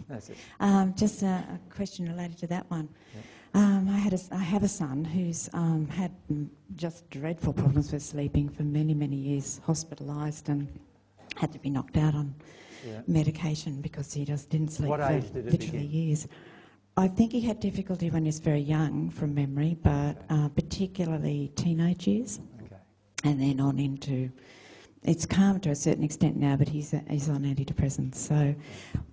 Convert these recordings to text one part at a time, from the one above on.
That's it. Just a question related to that one. Yeah. I have a son who's had just dreadful problems with sleeping for many, many years, hospitalised and had to be knocked out on medication because he just didn't sleep What for age did it literally begin? years. I think he had difficulty when he was very young from memory, but particularly teenage years, and then on into... It's calmed to a certain extent now, but he's on antidepressants. So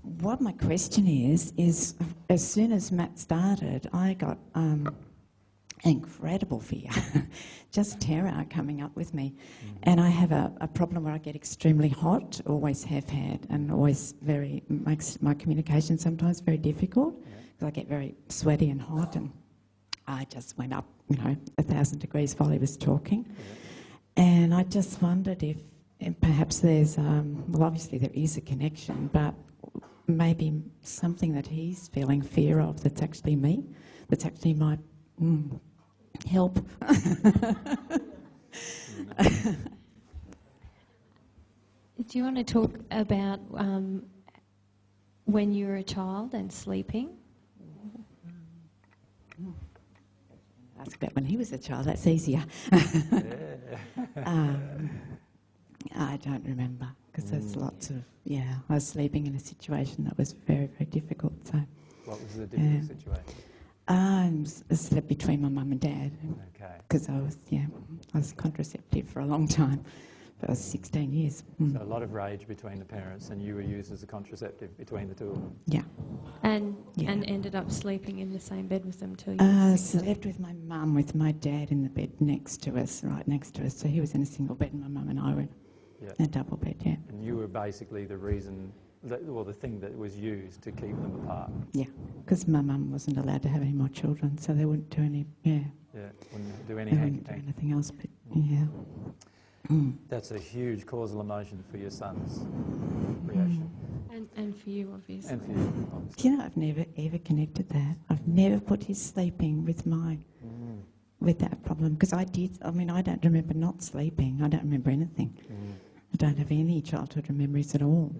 what my question is as soon as Matt started, I got incredible fear, just terror coming up with me. And I have a problem where I get extremely hot, always have had, and always makes my communication sometimes very difficult, because I get very sweaty and hot, and I just went up, 1,000 degrees while he was talking. And I just wondered if perhaps there's, well, obviously there is a connection, but maybe something that he's feeling fear of that's actually me, that's actually might help. Do you want to talk about when you were a child and sleeping? Ask about when he was a child, that's easier. I don't remember, because there's lots of, I was sleeping in a situation that was very, very difficult. So, what was the difficult situation? I slept between my mum and dad, because I was contraceptive for a long time. That was 16 years. So a lot of rage between the parents, and you were used as a contraceptive between the two of them. Yeah. And ended up sleeping in the same bed with them till you were 16. Slept with my mum, with my dad in the bed next to us, right next to us. So he was in a single bed, and my mum and I were in a double bed. Yeah. And you were basically the reason, the thing that was used to keep them apart. Yeah, because my mum wasn't allowed to have any more children, so they wouldn't do any. Wouldn't do any. They wouldn't do anything else, but That's a huge causal emotion for your son's reaction. And for you, obviously. And for you, obviously. Do you know, I've never ever connected that. I've never put his sleeping with with that problem, because I don't remember not sleeping. I don't remember anything. I don't have any childhood memories at all.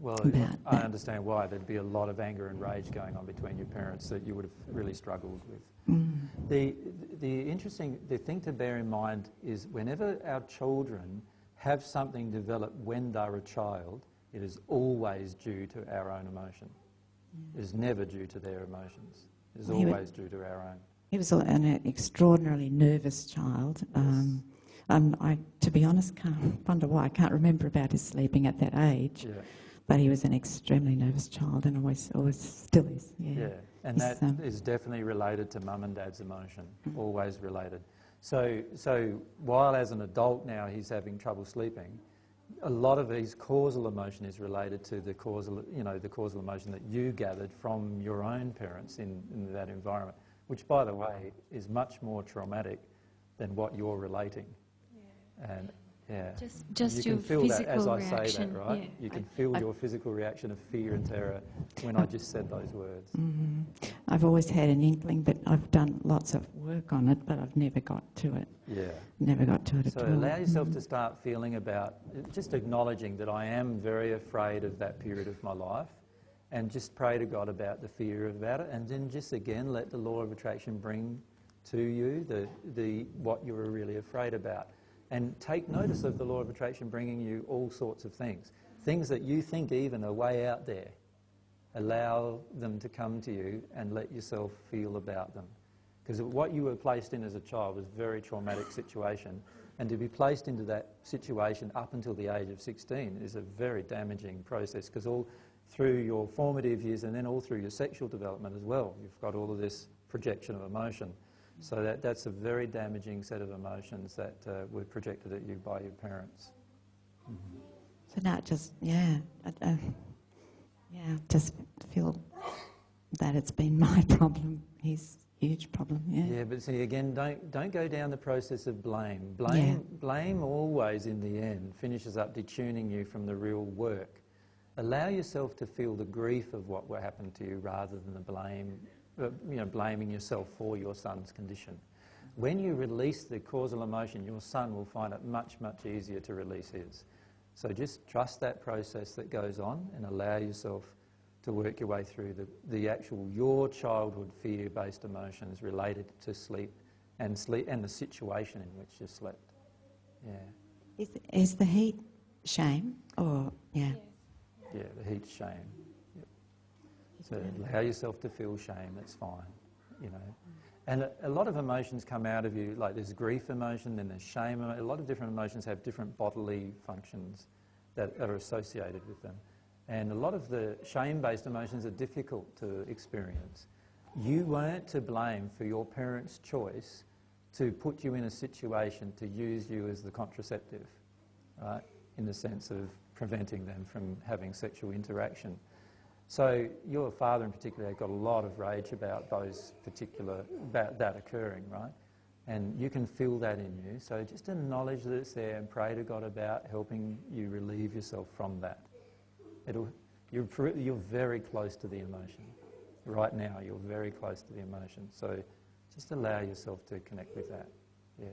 Well, I understand why. There'd be a lot of anger and rage going on between your parents that you would have really struggled with. The thing to bear in mind is whenever our children have something develop when they're a child, it is always due to our own emotion. It is never due to their emotions. It is always due to our own. He was an extraordinarily nervous child. To be honest, wonder why. I can't remember about his sleeping at that age. Yeah. But he was an extremely nervous child, and always still is. Yeah. And that is definitely related to mum and dad's emotion. Always related. So while as an adult now he's having trouble sleeping, a lot of his causal emotion is related to the causal emotion that you gathered from your own parents in that environment, which, by the way, is much more traumatic than what you're relating. And just you your can feel physical that as I reaction, say that, right? You can feel your physical reaction of fear and terror when I just said those words. I've always had an inkling, but I've done lots of work on it, but I've never got to it. Never got to it at all. So allow yourself to start feeling just acknowledging that I am very afraid of that period of my life, and just pray to God about the fear about it, and then just again let the law of attraction bring to you what you were really afraid about. And take notice of the law of attraction bringing you all sorts of things that you think even are way out there. Allow them to come to you and let yourself feel about them. Because what you were placed in as a child was a very traumatic situation, and to be placed into that situation up until the age of 16 is a very damaging process, because all through your formative years and then all through your sexual development as well, you've got all of this projection of emotion. So that's a very damaging set of emotions that were projected at you by your parents. So now just, just feel that it's been my problem, his huge problem, Yeah, but see, again, don't go down the process of blame. Blame always, in the end, finishes up detuning you from the real work. Allow yourself to feel the grief of what happened to you rather than the blame. Blaming yourself for your son's condition. When you release the causal emotion, your son will find it much, much easier to release his. So just trust that process that goes on and allow yourself to work your way through the actual your childhood fear-based emotions related to sleep and the situation in which you slept. Yeah. Is the heat shame or yeah? Yeah, the heat's shame. Yep. So allow yourself to feel shame. That's fine, you know. And a lot of emotions come out of you, like there's grief emotion, then there's shame. A lot of different emotions have different bodily functions that are associated with them. And a lot of the shame-based emotions are difficult to experience. You weren't to blame for your parents' choice to put you in a situation to use you as the contraceptive, right? In the sense of preventing them from having sexual interaction. So your father in particular got a lot of rage about about that occurring, right? And you can feel that in you. So just acknowledge that it's there and pray to God about helping you relieve yourself from that. You're very close to the emotion. Right now, you're very close to the emotion. So just allow yourself to connect with that. Yeah.